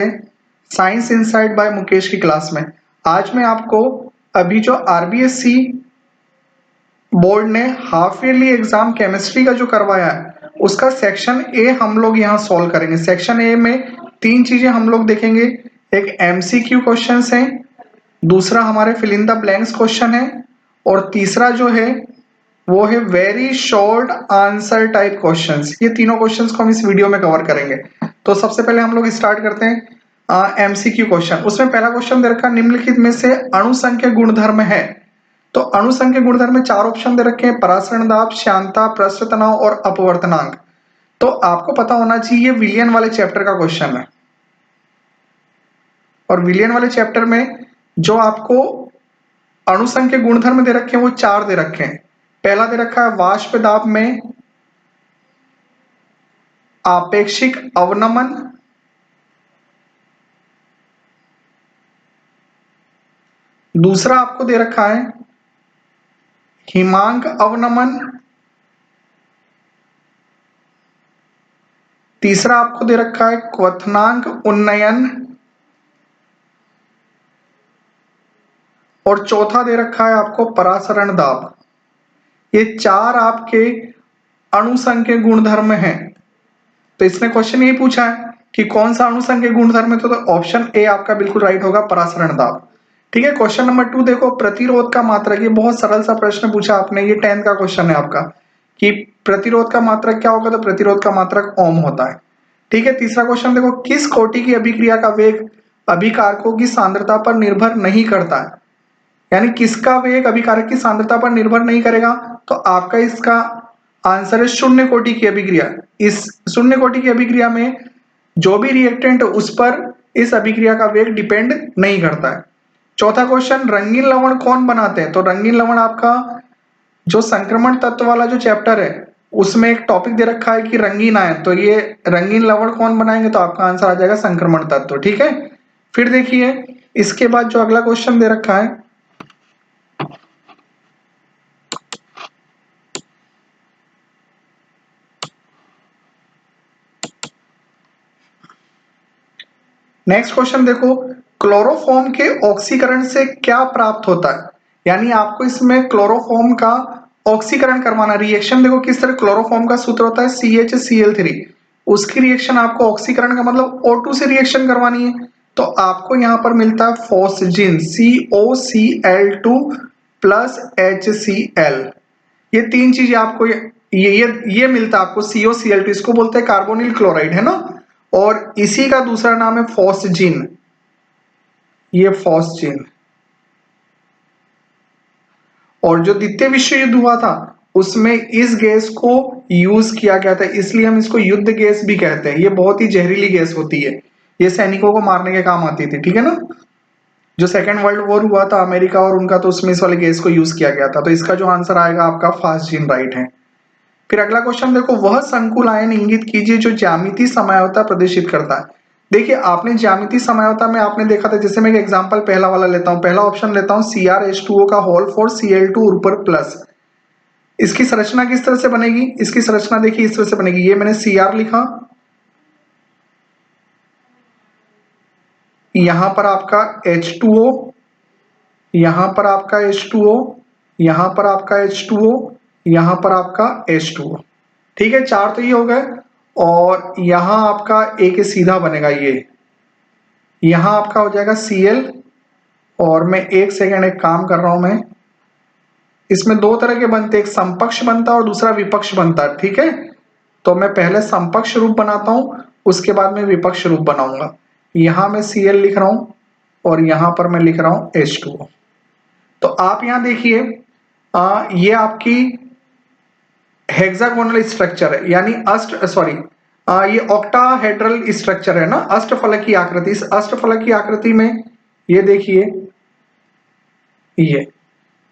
Science insight bye Mukesh की class में। आज मैं आपको अभी जो आरबीएससी बोर्ड ने हाफ ईयरली एग्जाम केमिस्ट्री का जो करवाया है उसका सेक्शन ए हम लोग यहाँ सॉल्व करेंगे। सेक्शन ए में तीन चीजें हम लोग देखेंगे, एक एमसीक्यू क्वेश्चन है, दूसरा हमारे fill in the blanks question है, और तीसरा जो है वो है very short answer type questions. ये तीनों क्वेश्चंस को हम इस वीडियो में कवर करेंगे। तो सबसे पहले हम लोग स्टार्ट करते हैं एमसीक्यू क्वेश्चन। उसमें पहला क्वेश्चन दे रखा है, निम्नलिखित में से अणु संख्या गुणधर्म है। तो अणु संख्या गुणधर्म में चार ऑप्शन दे रखे हैं, परासरण दाब, श्यानता, पृष्ठ तनाव और अपवर्तनांक। तो आपको पता होना चाहिए ये विलियन वाले चैप्टर का क्वेश्चन है, और विलियन वाले चैप्टर में जो आपको अणु संख्या गुणधर्म दे रखे हैं वो चार दे रखे हैं। पहला दे रखा है वाष्प दाब में आपेक्षिक अवनमन, दूसरा आपको दे रखा है हिमांक अवनमन, तीसरा आपको दे रखा है क्वथनांक उन्नयन, और चौथा दे रखा है आपको परासरण दाब। ये चार आपके अणु संख्या गुणधर्म हैं। तो इसने क्वेश्चन यही पूछा है कि कौन सा अणु संख्या गुणधर्म है, तो ऑप्शन ए आपका बिल्कुल राइट होगा, परासरण दाब। ठीक है, क्वेश्चन नंबर 2 देखो, प्रतिरोध का मात्रक। ये बहुत सरल सा प्रश्न पूछा आपने, ये 10th का क्वेश्चन है आपका कि प्रतिरोध का मात्रक क्या होगा, तो प्रतिरोध का मात्रक ओम होता है। ठीक है, तीसरा क्वेश्चन देखो, किस कोटि की अभिक्रिया का वेग अभिकारकों की सांद्रता पर निर्भर नहीं करता है, यानी किसका वेग अभिकारक की सांद्रता पर निर्भर नहीं करेगा। तो आपका इसका आंसर है शून्य कोटि की अभिक्रिया। इस शून्य कोटि की अभिक्रिया में जो भी रिएक्टेंट उस पर इस अभिक्रिया का वेग डिपेंड नहीं करता है। चौथा क्वेश्चन, रंगीन लवण कौन बनाते हैं। तो रंगीन लवण आपका जो संक्रमण तत्व वाला जो चैप्टर है उसमें एक टॉपिक दे रखा है कि रंगीन आयन, तो ये रंगीन लवण कौन बनाएंगे, तो आपका आंसर आ जाएगा संक्रमण तत्व। ठीक है, फिर देखिए इसके बाद जो अगला क्वेश्चन दे रखा है, नेक्स्ट क्वेश्चन देखो, क्लोरोफॉर्म के ऑक्सीकरण से क्या प्राप्त होता है, यानी आपको इसमें क्लोरोफॉर्म का ऑक्सीकरण करवाना। रिएक्शन देखो किस तरह, क्लोरोफॉर्म का सूत्र होता है CHCl3, उसकी रिएक्शन आपको ऑक्सीकरण का मतलब O2 से रिएक्शन करवानी है। तो आपको यहां पर मिलता है फॉस्जिन COCl2 प्लस HCl। ये तीन चीजें आपको ये मिलता है आपको COCl2, इसको बोलते हैं कार्बोनिल क्लोराइड, है ना, और इसी का दूसरा नाम है फॉस्जिन। ये फॉस्जिन, और जो द्वितीय विश्व युद्ध हुआ था उसमें इस गैस को यूज किया गया था, इसलिए हम इसको युद्ध गैस भी कहते हैं। ये बहुत ही जहरीली गैस होती है, ये सैनिकों को मारने के काम आती थी। ठीक है ना, जो सेकेंड वर्ल्ड वॉर हुआ था अमेरिका और उनका, तो उसमें इस वाले गैस को यूज किया गया था। तो इसका जो आंसर आएगा आपका फॉस्जिन राइट है। फिर अगला क्वेश्चन देखो, वह संकुल आयन इंगित कीजिए जो ज्यामितीय समयावता प्रदर्शित करता है। देखिए आपने ज्यामितीय समयावता में आपने देखा था, जैसे मैं एक एग्जांपल पहला वाला लेता हूं, पहला ऑप्शन लेता हूं CrH2O का होल फॉर Cl2 ऊपर प्लस। इसकी संरचना किस तरह से बनेगी, इसकी संरचना देखिए इस तरह से बनेगी, ये मैंने Cr लिखा, यहां पर आपका H2O, यहां पर आपका H2O, यहां पर आपका H2O, यहां पर आपका H2O। ठीक है, चार तो ये हो गए, और यहां आपका एक सीधा बनेगा, ये यहां आपका हो जाएगा Cl। और मैं एक सेकेंड एक काम कर रहा हूं, मैं इसमें दो तरह के बनते हैं, एक समपक्ष बनता है और दूसरा विपक्ष बनता है। ठीक है, तो मैं पहले समपक्ष रूप बनाता हूं, उसके बाद में विपक्ष रूप बनाऊंगा। यहां मैं Cl लिख रहा हूं और यहां पर मैं लिख रहा हूं H2O। तो आप यहां देखिए ये आपकी हेक्सागोनल स्ट्रक्चर है, यानी ये ऑक्टाहेड्रल स्ट्रक्चर है ना, अष्टफलक की आकृति। इस अष्टफलक की आकृति में ये देखिए, ये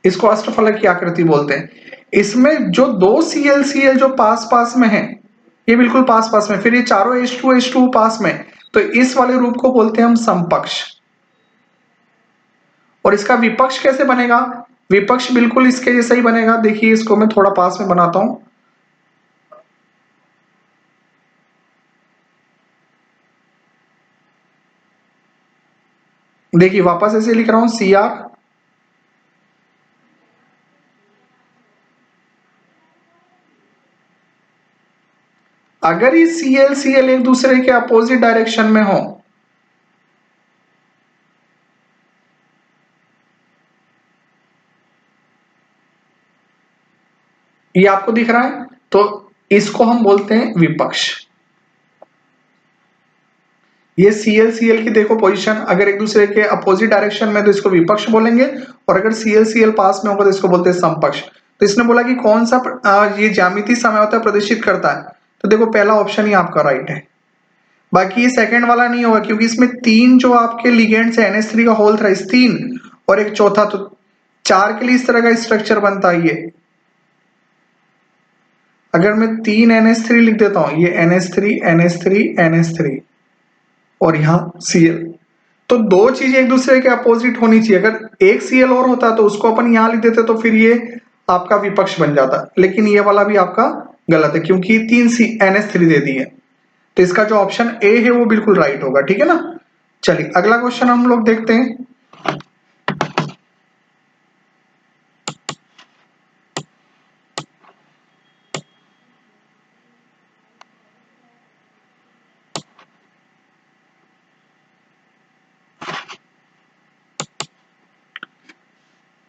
इसको अष्टफलक की आकृति बोलते हैं। इसमें जो दो Cl जो पास पास में है, ये बिल्कुल पास पास में, फिर ये चारों H2 पास में, तो इस वाले रूप को बोलते हैं हम समपक्ष। और इसका विपक्ष कैसे बनेगा, विपक्ष बिल्कुल इसके जैसा ही बनेगा। देखिए इसको मैं थोड़ा पास में बनाता हूं, देखिए वापस ऐसे लिख रहा हूं Cr, अगर ये Cl एक दूसरे के अपोजिट डायरेक्शन में हो, ये आपको दिख रहा है, तो इसको हम बोलते हैं विपक्ष। ये Cl की देखो पोजीशन अगर एक दूसरे के अपोजिट डायरेक्शन में तो इसको विपक्ष बोलेंगे, और अगर Cl पास में होगा तो इसको बोलते हैं समपक्ष। तो इसने बोला कि कौन सा ये ज्यामितीय समझौता प्रदर्शित करता है, तो देखो पहला ऑप्शन ही आपका राइट है। बाकी ये सेकंड वाला नहीं होगा, क्योंकि इसमें तीन जो आपके लिगेंड्स है NH3 का होल थ्राइस तीन और एक चौथा, तो चार के लिए इस तरह का स्ट्रक्चर बनता है। ये अगर मैं तीन NH3 लिख देता हूं, ये NH3 NH3 NH3 और यहां Cl, तो दो चीजें एक दूसरे के अपोजिट होनी चाहिए। अगर एक Cl और होता तो उसको अपन यहां लिख देते तो फिर ये आपका विपक्ष बन जाता, लेकिन ये वाला भी आपका गलत है क्योंकि तीन NH3 दे दी है। तो इसका जो ऑप्शन ए है वो बिल्कुल राइट होगा, ठीक है ना। चलिए अगला क्वेश्चन हम लोग देखते हैं।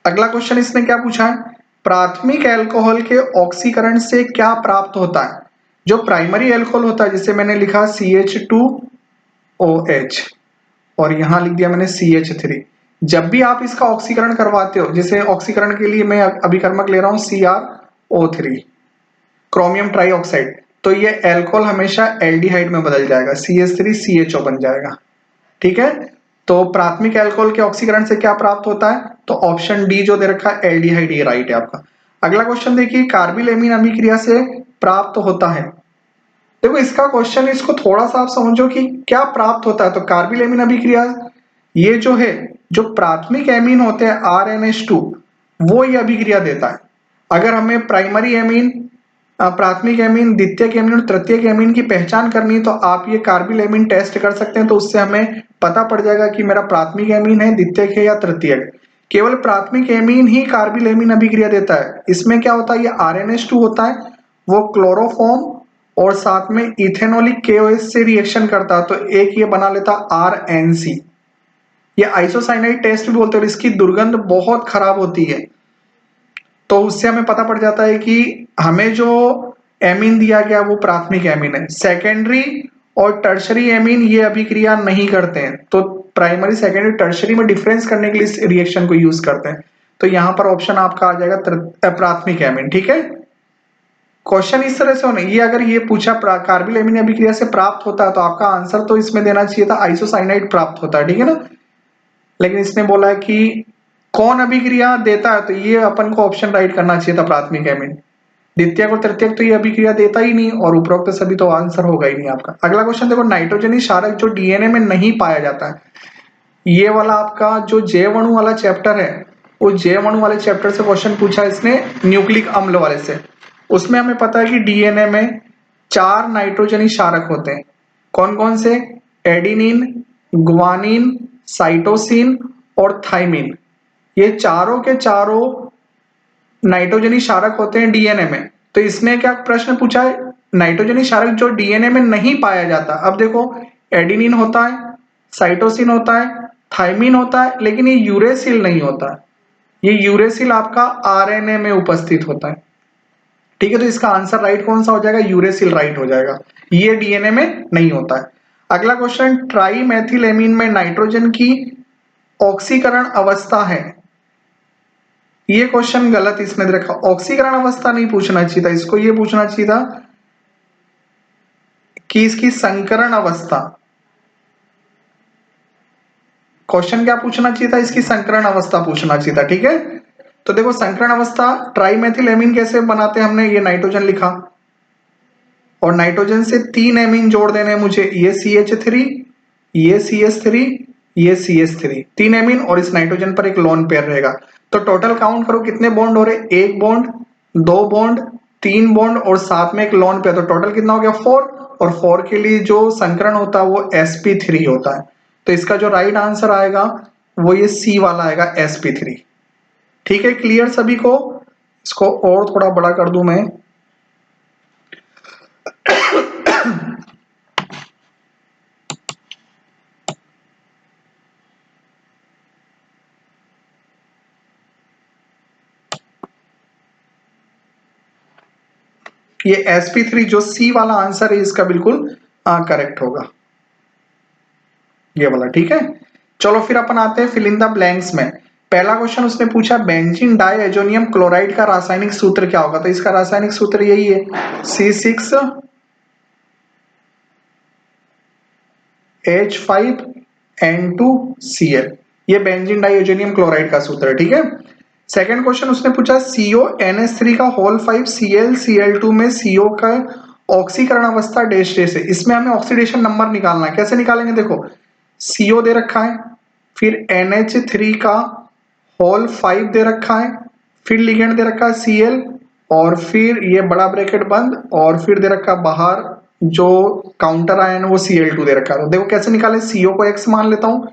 अगला क्वेश्चन इसने क्या पूछा है, प्राथमिक अल्कोहल के ऑक्सीकरण से क्या प्राप्त होता है। जो प्राइमरी अल्कोहल होता है, जैसे मैंने लिखा CH2OH और यहां लिख दिया मैंने CH3, जब भी आप इसका ऑक्सीकरण करवाते हो, जैसे ऑक्सीकरण के लिए मैं अभिकर्मक ले रहा हूं CrO3 क्रोमियम ट्राइऑक्साइड, तो ये अल्कोहल हमेशा एल्डिहाइड में बदल जाएगा, CH3CHO बन जाएगा, ठीक है। तो प्राथमिक अल्कोहल के ऑक्सीकरण से क्या प्राप्त होता है, तो ऑप्शन डी जो दे रखा है एल्डिहाइड, ये राइट है आपका। अगला क्वेश्चन देखिए, कार्बिल अभिक्रिया से प्राप्त होता है। देखो इसका क्वेश्चन, इसको थोड़ा सा आप समझो कि क्या प्राप्त होता है। तो कार्बिल अभिक्रिया ये जो है, जो प्राथमिक एमीन होते हैं RNH2, वो ये अभिक्रिया देता है। अगर हमें प्राइमरी एमीन, प्राथमिक एमीन, द्वितीयक एमीन और तृतीयक एमीन की पहचान करनी है, तो आप ये कार्बिल एमीन टेस्ट कर सकते हैं। तो उससे हमें पता पड़ जाएगा कि मेरा प्राथमिक एमीन है, द्वितीयक है या तृतीयक। केवल प्राथमिक एमीन ही कार्बिल एमीन अभिक्रिया देता है। इसमें क्या होता है, ये RNH2 होता है, वो क्लोरोफॉर्म और साथ में इथेनॉलिक KOH से रिएक्शन करता है, तो एक ये बना लेता RNC। ये आइसोसाइनाइड टेस्ट भी बोलते हैं, और इसकी दुर्गंध बहुत खराब होती है। तो उससे हमें पता पड़ जाता है कि हमें जो एमीन दिया गया वो प्राथमिक एमीन है। सेकेंडरी और टर्शरी एमीन ये अभिक्रिया नहीं करते हैं, तो प्राइमरी सेकेंडरी टर्शरी में डिफरेंस करने के लिए इस रिएक्शन को यूज करते हैं। तो यहां पर ऑप्शन आपका आ जाएगा प्राथमिक एमीन, ठीक है। क्वेश्चन इस तरह से होने, ये अगर ये पूछा कार्बिल एमीन अभिक्रिया से प्राप्त होता है, तो आपका आंसर तो इसमें देना चाहिए था आइसोसाइनाइड प्राप्त होता है, ठीक है ना। लेकिन इसने बोला है कि कौन अभिक्रिया देता है, तो ये अपन को ऑप्शन राइट करना चाहिए था प्राथमिक एमीन। द्वितीयक और तृतीयक तो ये अभिक्रिया देता ही नहीं, और उपरोक्त सभी तो आंसर होगा ही नहीं आपका। अगला क्वेश्चन देखो, नाइट्रोजनी क्षारक जो डीएनए में नहीं पाया जाता है, ये वाला आपका जो जैव अणु वाला चैप्टर है, वो जैव अणु वाले चैप्टर से क्वेश्चन पूछा इसने, न्यूक्लिक अम्ल वाले से। उसमें हमें पता है कि डीएनए में 4 नाइट्रोजनी क्षारक होते हैं। कौन कौन से, एडिनिन, गुआनिन, साइटोसिन और थाइमिन। ये चारों के चारों नाइट्रोजनी क्षारक होते हैं डीएनए में। तो इसने क्या प्रश्न पूछा है, नाइट्रोजनी क्षारक जो डीएनए में नहीं पाया जाता। अब देखो, एडिनिन होता है, साइटोसिन होता है, थाइमिन होता है, लेकिन ये यूरेसिल नहीं होता है। ये यूरेसिल आपका आरएनए में उपस्थित होता है, ठीक है। तो इसका आंसर राइट कौन सा हो जाएगा, यूरेसिल राइट हो जाएगा, ये डीएनए में नहीं होता है। अगला क्वेश्चन, ट्राइमेथिलेमीन में नाइट्रोजन की ऑक्सीकरण अवस्था है। ये क्वेश्चन गलत इसने दे रखा, ऑक्सीकरण अवस्था नहीं पूछना चाहिए था, इसको ये पूछना चाहिए था कि इसकी संकरण अवस्था। क्वेश्चन क्या पूछना चाहिए था, इसकी संकरण अवस्था पूछना चाहिए था, ठीक है। तो देखो संकरण अवस्था, ट्राइमेथिलेमीन कैसे बनाते हैं, हमने ये नाइट्रोजन लिखा और नाइट्रोजन से 3 एमीन जोड़ देने मुझे, ये CH3, ये CH3, ये CH3, 3 एमीन, और इस नाइट्रोजन पर एक लोन पेयर रहेगा। तो टोटल काउंट करो कितने बॉन्ड हो रहे, 1 बॉन्ड, 2 बॉन्ड, 3 बॉन्ड और साथ में एक लोन पेयर, तो टोटल कितना हो गया 4। और 4 के लिए जो संकरण होता है वो sp3 होता है। तो इसका जो राइट आंसर आएगा वो ये सी वाला आएगा, sp3। ठीक है, क्लियर सभी को? इसको और थोड़ा बड़ा कर दूं मैं। ये sp3 जो सी वाला आंसर है इसका बिल्कुल करेक्ट होगा, ये वाला। ठीक है, चलो फिर अपन आते हैं फिल इन द ब्लैंक्स में। पहला क्वेश्चन उसने पूछा बेंजीन डाइएजोनियम क्लोराइड का रासायनिक सूत्र क्या होगा? तो इसका रासायनिक सूत्र यही है, C6H5N2Cl। ये बेंजीन डाइएजोनियम क्लोराइड का सूत्र है। ठीक है, सेकंड क्वेश्चन उसने पूछा CONH3 का होल 5Cl Cl2 में CO का ऑक्सीकरण अवस्था डैश डैश है। इसमें हमें ऑक्सीडेशन नंबर निकालना है। कैसे निकालेंगे? देखो, CO दे रखा है, फिर NH3 का होल 5 दे रखा है, फिर लिगेंड दे रखा है Cl, और फिर ये बड़ा ब्रैकेट बंद, और फिर दे रखा बाहर जो काउंटर आयन वो Cl2 दे रखा है। तो देखो कैसे निकाले, CO को x मान लेता हूं,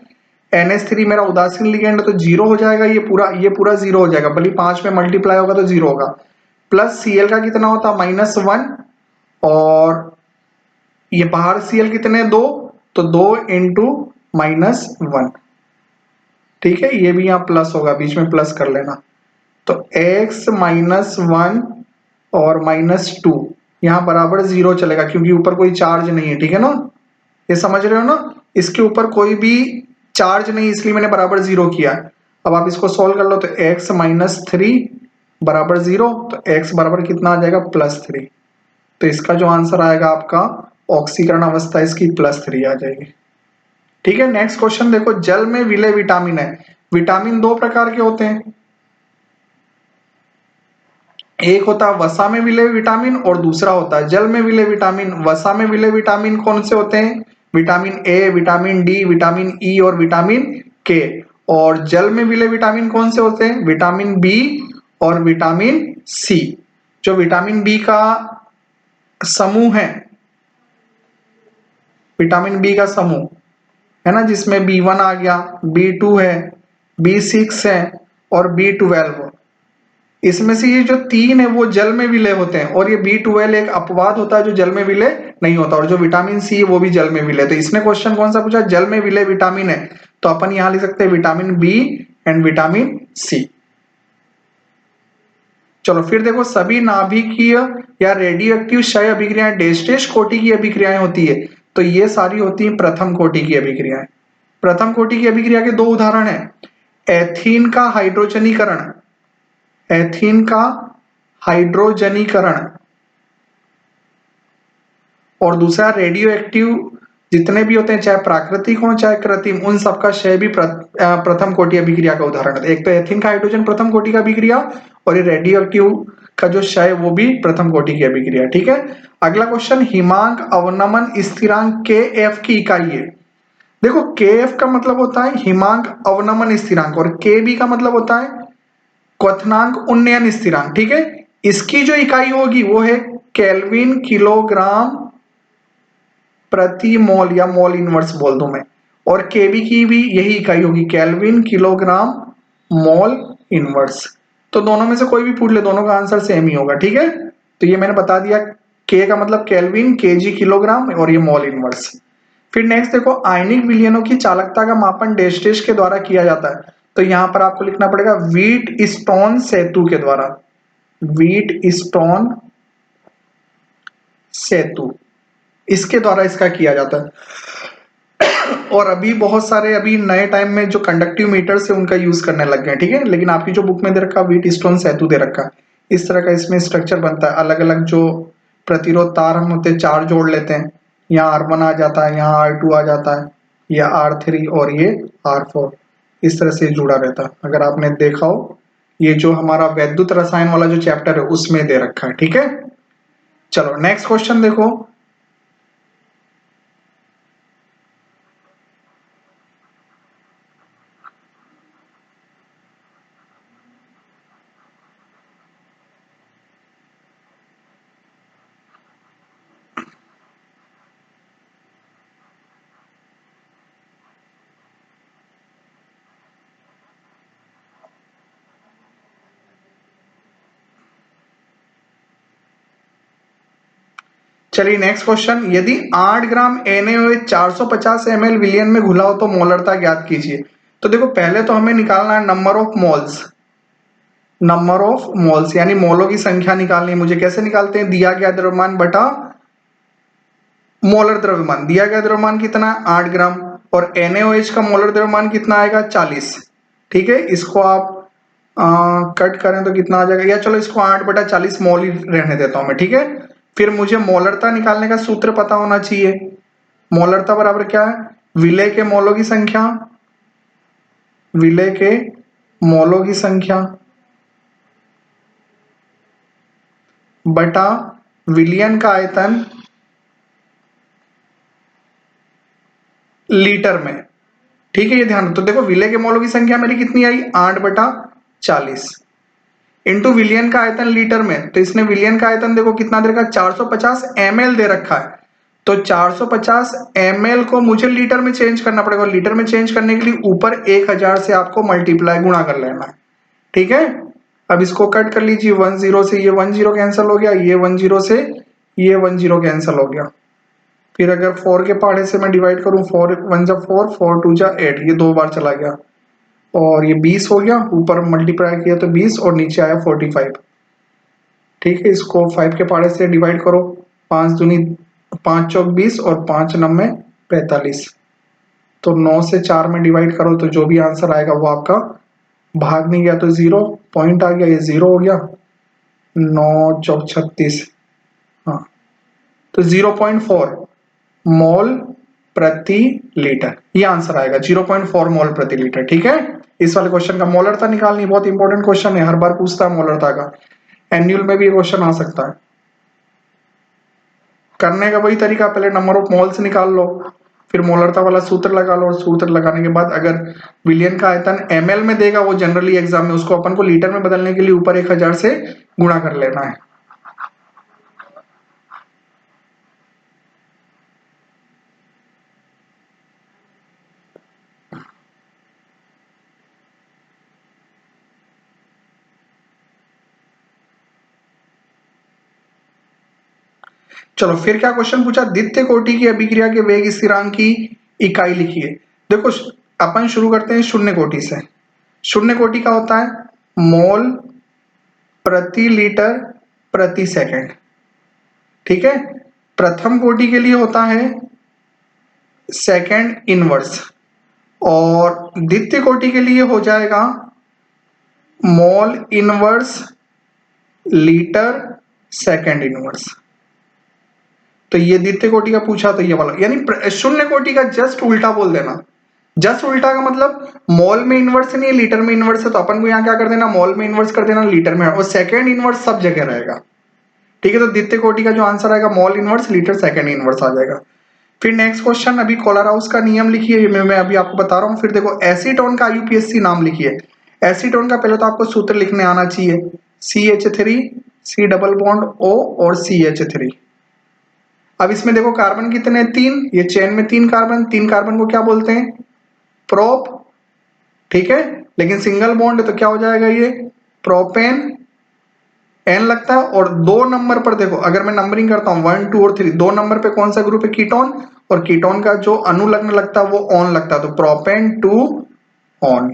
NH3 मेरा उदासीन लिगेंड तो जीरो हो जाएगा, ये पूरा जीरो हो जाएगा, भले 5 में मल्टीप्लाई होगा तो जीरो होगा। प्लस Cl का कितना होता है, -1, और ये बाहर Cl कितने, 2, तो 2 इंटू -1। ठीक है, ये भी यहाँ प्लस होगा, बीच में प्लस कर लेना। तो x -1 और -2 यहाँ बराबर जीरो चलेगा, क्योंकि ऊपर कोई चार्ज नहीं है। ठीक है ना, ये समझ रहे हो ना, इसके ऊपर कोई भी चार्ज नहीं, इसलिए मैंने बराबर जीरो किया। अब आप इसको सोल्व कर लो, तो x -3 बराबर जीरो, तो x बराबर कितना आ जाएगा, +3। तो इसका जो आंसर आएगा आपका, ऑक्सीकरण अवस्था इसकी +3 आ जाएगी। ठीक है, नेक्स्ट क्वेश्चन देखो, जल में विलय विटामिन है। विटामिन दो प्रकार के होते हैं, एक होता है वसा में विलय विटामिन और दूसरा होता है जल में विलय विटामिन। वसा में विलय विटामिन कौन से होते हैं? Vitamin A, vitamin D, vitamin E और विटामिन के। और जल में विलय विटामिन कौन से होते हैं? विटामिन बी और विटामिन सी। जो विटामिन बी का समूह है, विटामिन बी का समूह है ना, जिसमें B1 आ गया, B2 है, B6 है और B12। इसमें से ये जो तीन है वो जल में विलय होते हैं, और ये B12 एक अपवाद होता है जो जल में विलय नहीं होता, और जो विटामिन सी है वो भी जल में विलय। तो इसने क्वेश्चन कौन सा पूछा? जल में विलय विटामिन है, तो अपन यहां लिख सकते हैं vitamin B and vitamin C. चलो फिर देखो, सभी नाभिकीय या रेडियो एक्टिव क्षय अभिक्रियाएं डैश डैश कोटि की अभिक्रियाएं होती है। तो ये सारी होती है प्रथम कोटि की अभिक्रियाएं। प्रथम कोटि की अभिक्रिया के दो उदाहरण है, एथीन का हाइड्रोजनीकरण, एथीन का हाइड्रोजनीकरण, और दूसरा रेडियो एक्टिव जितने भी होते हैं, चाहे प्राकृतिक हो चाहे कृत्रिम, उन सबका क्षय भी प्रथम कोटि अभिक्रिया का उदाहरण है। एक तो एथीन का हाइड्रोजन प्रथम कोटि का अभिक्रिया, और ये रेडियो एक्टिव का जो क्षय वो भी प्रथम कोटि की अभिक्रिया। ठीक है, अगला क्वेश्चन, हिमांक अवनमन स्थिरांक के एफ की इकाई है। देखो, के एफ का मतलब होता है हिमांक अवनमन स्थिरांक, और के बी का मतलब होता है क्वथनांक उन्नयन स्थिरांक। ठीक है, इसकी जो इकाई होगी वो है केल्विन किलोग्राम प्रति मोल, या मोल इनवर्स बोल दूं मैं, और केबी की भी यही इकाई होगी, केल्विन किलोग्राम मोल इनवर्स। तो दोनों में से कोई भी पूछ ले, दोनों का आंसर सेम ही होगा। ठीक है, तो ये मैंने बता दिया, के का मतलब केल्विन, केजी किलोग्राम, और ये मोल इनवर्स। फिर नेक्स्ट देखो, आयनिक विलयनों की चालकता का मापन डैश डैश के द्वारा किया जाता है। तो यहां पर आपको लिखना पड़ेगा व्हीट स्टोन सेतु के द्वारा, व्हीट स्टोन सेतु, इसके द्वारा इसका किया जाता है। और अभी बहुत सारे अभी नए टाइम में जो कंडक्टिव मीटर्स है उनका यूज करने लग गए। ठीक है, लेकिन आपकी जो बुक में दे रखा व्हीट स्टोन सेतु दे रखा, इस तरह का इसमें स्ट्रक्चर बनता है। अलग अलग जो प्रतिरोध तार हम होते हैं, चार जोड़ लेते हैं, यहाँ R1 आ जाता है, यहाँ R2 आ जाता है, ये R3 और ये R4, इस तरह से जुड़ा रहता है। अगर आपने देखा हो, ये जो हमारा वैद्युत रसायन वाला जो चैप्टर है उसमें दे रखा है। ठीक है, चलो नेक्स्ट क्वेश्चन देखो, चलिए नेक्स्ट क्वेश्चन, यदि 8 ग्राम NaOH 450 ml विलियन में घुला हो तो मोलरता ज्ञात कीजिए। तो देखो पहले तो हमें निकालना है number of moles, number of moles यानी मोलों की संख्या निकालनी है मुझे। कैसे निकालते हैं, दिया गया द्रव्यमान बटा मोलर द्रव्यमान। दिया गया द्रव्यमान कितना है 8 ग्राम और NaOH का मोलर द्रव्यमान कितना आएगा 40। ठीक है, इसको आप कट करें तो कितना आ जाएगा, या चलो इसको 8/40 मोल ही रहने देता हूं मैं। ठीक है, फिर मुझे मोलरता निकालने का सूत्र पता होना चाहिए। मोलरता बराबर क्या है, विलय के मोलों की संख्या, विलय के मोलों की संख्या बटा विलियन का आयतन लीटर में। ठीक है, ये ध्यान, तो देखो विलय के मोलों की संख्या मेरी कितनी आई 8/40 इंटू विलियन का आयतन लीटर में। तो इसने विलियन का आयतन देखो कितना दे रखा है 450 ml दे रखा है। तो 450 ml को मुझे लीटर में चेंज करना पड़ेगा। लीटर में चेंज करने के लिए ऊपर 1000 से आपको मल्टीप्लाई गुणा कर लेना है। ठीक है, अब इसको कट कर लीजिए, 10 से ये 10 कैंसिल हो गया, ये 10 से ये 10 कैंसिल हो गया। फिर अगर 4 के पहाड़े से मैं डिवाइड करूं, 4 1 जा 4, 4 2 जा 8, ये 2 बार चला गया और ये 20 हो गया। ऊपर मल्टीप्लाई किया तो 20 और नीचे आया 45। ठीक है, इसको 5 के पहाड़े से डिवाइड करो, 5 दूनी 5 चौक 20 और 5 नम्मे 45। तो 9 से 4 में डिवाइड करो तो जो भी आंसर आएगा वो आपका, भाग नहीं गया तो 0 पॉइंट आ गया, ये 0 हो गया। 9 चौक 36, हाँ, तो 0.4 मोल प्रति लीटर, ये आंसर आएगा 0.4 मोल प्रति लीटर। ठीक है, इस वाले क्वेश्चन का मोलरता निकालनी, बहुत इंपॉर्टेंट क्वेश्चन है, हर बार पूछता है मोलरता का, एनुअल में भी ये क्वेश्चन आ सकता है। करने का वही तरीका, पहले नंबर ऑफ मोल्स निकाल लो, फिर मोलरता वाला सूत्र लगा लो, और सूत्र लगाने के बाद अगर विलियन का आयतन ml में देगा वो जनरली एग्जाम में, उसको अपन को लीटर में बदलने के लिए ऊपर 1000 से गुणा कर लेना है। चलो फिर क्या क्वेश्चन पूछा, द्वितीय कोटि की अभिक्रिया के वेग स्थिरांक की इकाई लिखिए। देखो अपन शुरू करते हैं शून्य कोटि से। शून्य कोटि का होता है मोल प्रति लीटर प्रति सेकंड। ठीक है, प्रथम कोटि के लिए होता है सेकंड इनवर्स, और द्वितीय कोटि के लिए हो जाएगा मोल इनवर्स लीटर सेकंड इनवर्स। तो ये द्वितीय कोटि का पूछा तो ये वाला, यानी शून्य कोटि का जस्ट उल्टा बोल देना। जस्ट उल्टा का मतलब मोल में इनवर्स नहीं है, लीटर में इनवर्स है, तो अपन को यहाँ क्या कर देना, मोल में इनवर्स कर देना, लीटर में, और सेकंड इनवर्स सब जगह रहेगा। ठीक है, तो द्वितीय कोटि का जो आंसर आएगा mole inverse litre second inverse आ जाएगा। फिर नेक्स्ट क्वेश्चन, अभी कोलाराउस का नियम लिखिए, मैं अभी आपको बता रहा हूँ। फिर देखो एसीटोन का IUPAC नाम लिखिए। एसीटोन का पहले तो आपको सूत्र लिखने आना चाहिए, CH3 C double bond O और CH3। अब इसमें देखो कार्बन कितने, 3, ये चेन में 3 कार्बन, 3 कार्बन को क्या बोलते हैं, प्रोप। ठीक है, लेकिन सिंगल बॉन्ड है तो क्या हो जाएगा, ये प्रोपेन, N लगता है। और 2 नंबर पर देखो, अगर मैं नंबरिंग करता हूं 1 2 और 3, 2 नंबर पे कौन सा ग्रुप है, कीटोन, और कीटोन का जो अनुलग्न लगता है वो ऑन लगता है, तो प्रोपेन 2 ऑन,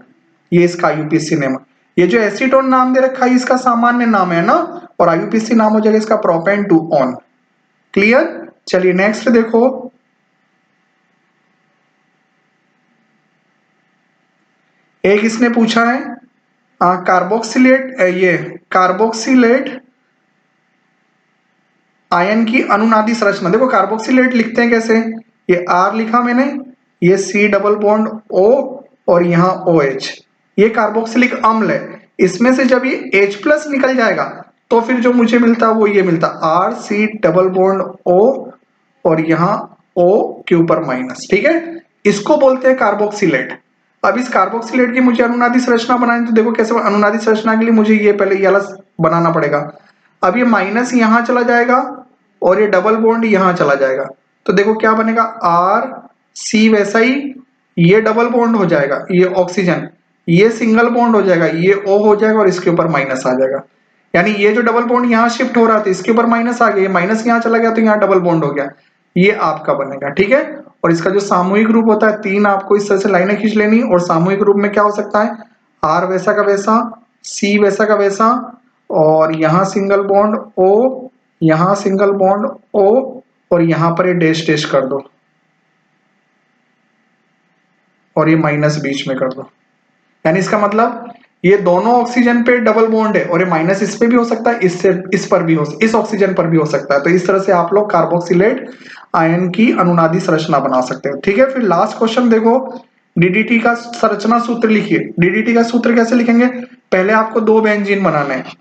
ये इसका IUPAC नेम। ये जो एसीटोन नाम दे रखा है इसका सामान्य नाम है ना, और IUPAC नाम हो जाएगा इसका प्रोपेन 2 ऑन। क्लियर, चलिए नेक्स्ट देखो, एक इसने पूछा है कार्बोक्सिलेट, ये कार्बोक्सिलेट आयन की अनुनादी संरचना। देखो कार्बोक्सिलेट लिखते हैं कैसे, ये R लिखा मैंने, ये C डबल बॉन्ड O और यहाँ OH, ये कार्बोक्सिलिक अम्ल है। इसमें से जब ये H+ निकल जाएगा तो फिर जो मुझे मिलता है वो ये मिलता है RC डबल बॉन्ड O और यहाँ O के ऊपर माइनस। ठीक है, इसको बोलते हैं कार्बोक्सिलेट। अब इस कार्बोक्सिलेट की मुझे अनुनादी संरचना बनानी, तो देखो कैसे, अनुनादी संरचना के लिए मुझे ये पहले ये वाला बनाना पड़ेगा। अब ये माइनस यहां चला जाएगा और ये डबल बॉन्ड यहां चला जाएगा, तो देखो क्या बनेगा RC, वैसा ही ये डबल बॉन्ड हो जाएगा, ये ऑक्सीजन, ये सिंगल बॉन्ड हो जाएगा, ये O हो जाएगा और इसके ऊपर माइनस आ जाएगा। यानी ये जो डबल बॉन्ड यहाँ शिफ्ट हो रहा था इसके ऊपर माइनस आ गया, माइनस यहाँ चला गया तो यहाँ डबल बॉन्ड हो गया, ये आपका बनेगा। ठीक है, और इसका जो सामूहिक रूप होता है 3 आपको इस तरह से लाइनें खींच लेनी, और सामूहिक रूप में क्या हो सकता है, आर वैसा का वैसा, सी वैसा का वैसा, और यहाँ सिंगल बॉन्ड ओ, यहाँ सिंगल बॉन्ड ओ, और यहाँ पर ये डैश डैश कर दो और ये माइनस बीच में कर दो। यानी इसका मतलब ये दोनों ऑक्सीजन पे डबल बॉन्ड है और ये माइनस इस पे भी हो सकता है, इससे इस पर भी हो, इस ऑक्सीजन पर भी हो सकता है। तो इस तरह से आप लोग कार्बोक्सिलेट आयन की अनुनादी संरचना बना सकते हो। ठीक है, फिर लास्ट क्वेश्चन देखो, डीडीटी का संरचना सूत्र लिखिए। डीडीटी का सूत्र कैसे लिखेंगे, पहले आपको 2 बेंजीन बनाने हैं।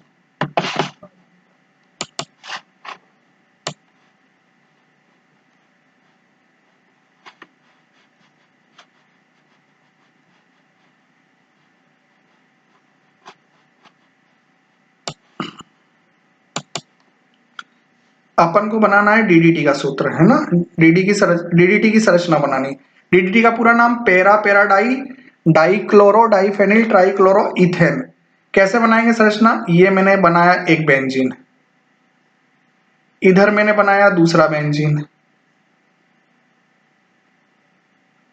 अपन को बनाना है डीडीटी का सूत्र, है ना, डीडीटी की संरचना बनानी। डीडीटी का पूरा नाम para para di dichloro diphenyl trichloro ethane. कैसे बनाएंगे संरचना, ये मैंने बनाया एक बेंजीन, इधर मैंने बनाया दूसरा बेंजीन।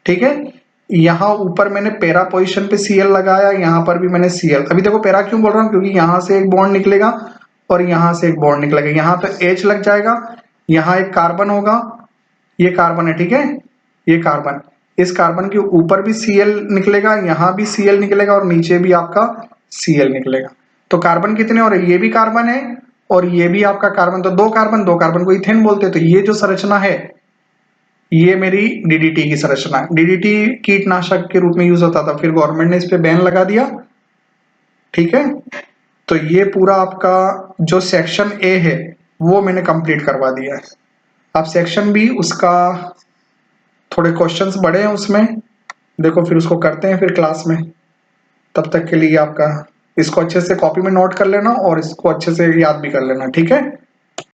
ठीक है, यहां ऊपर मैंने पैरा पोजीशन पे सीएल लगाया, यहां पर भी मैंने सीएल। अभी देखो पैरा क्यों बोल रहा हूं, क्योंकि यहां से एक बॉन्ड निकलेगा और यहां से एक बॉन्ड निकलेगा, यहां तो एच लग जाएगा, यहां एक कार्बन होगा, ये कार्बन है। ठीक है, ये कार्बन, इस कार्बन के ऊपर भी सीएल निकलेगा, यहां भी सीएल निकलेगा और नीचे भी आपका सीएल निकलेगा। तो कार्बन कितने हो रहे, ये भी कार्बन है और ये भी आपका कार्बन, तो 2 कार्बन, 2 कार्बन को इथेन बोलते हैं। तो ये जो संरचना है ये मेरी डीडीटी की संरचना है। डीडीटी कीटनाशक के रूप में यूज होता था, फिर गवर्नमेंट ने इस पे बैन लगा दिया। ठीक है, तो ये पूरा आपका जो सेक्शन ए है वो मैंने कंप्लीट करवा दिया है। अब सेक्शन बी, उसका थोड़े क्वेश्चंस बड़े हैं उसमें, देखो फिर उसको करते हैं फिर क्लास में। तब तक के लिए आपका इसको अच्छे से कॉपी में नोट कर लेना और इसको अच्छे से याद भी कर लेना। ठीक है।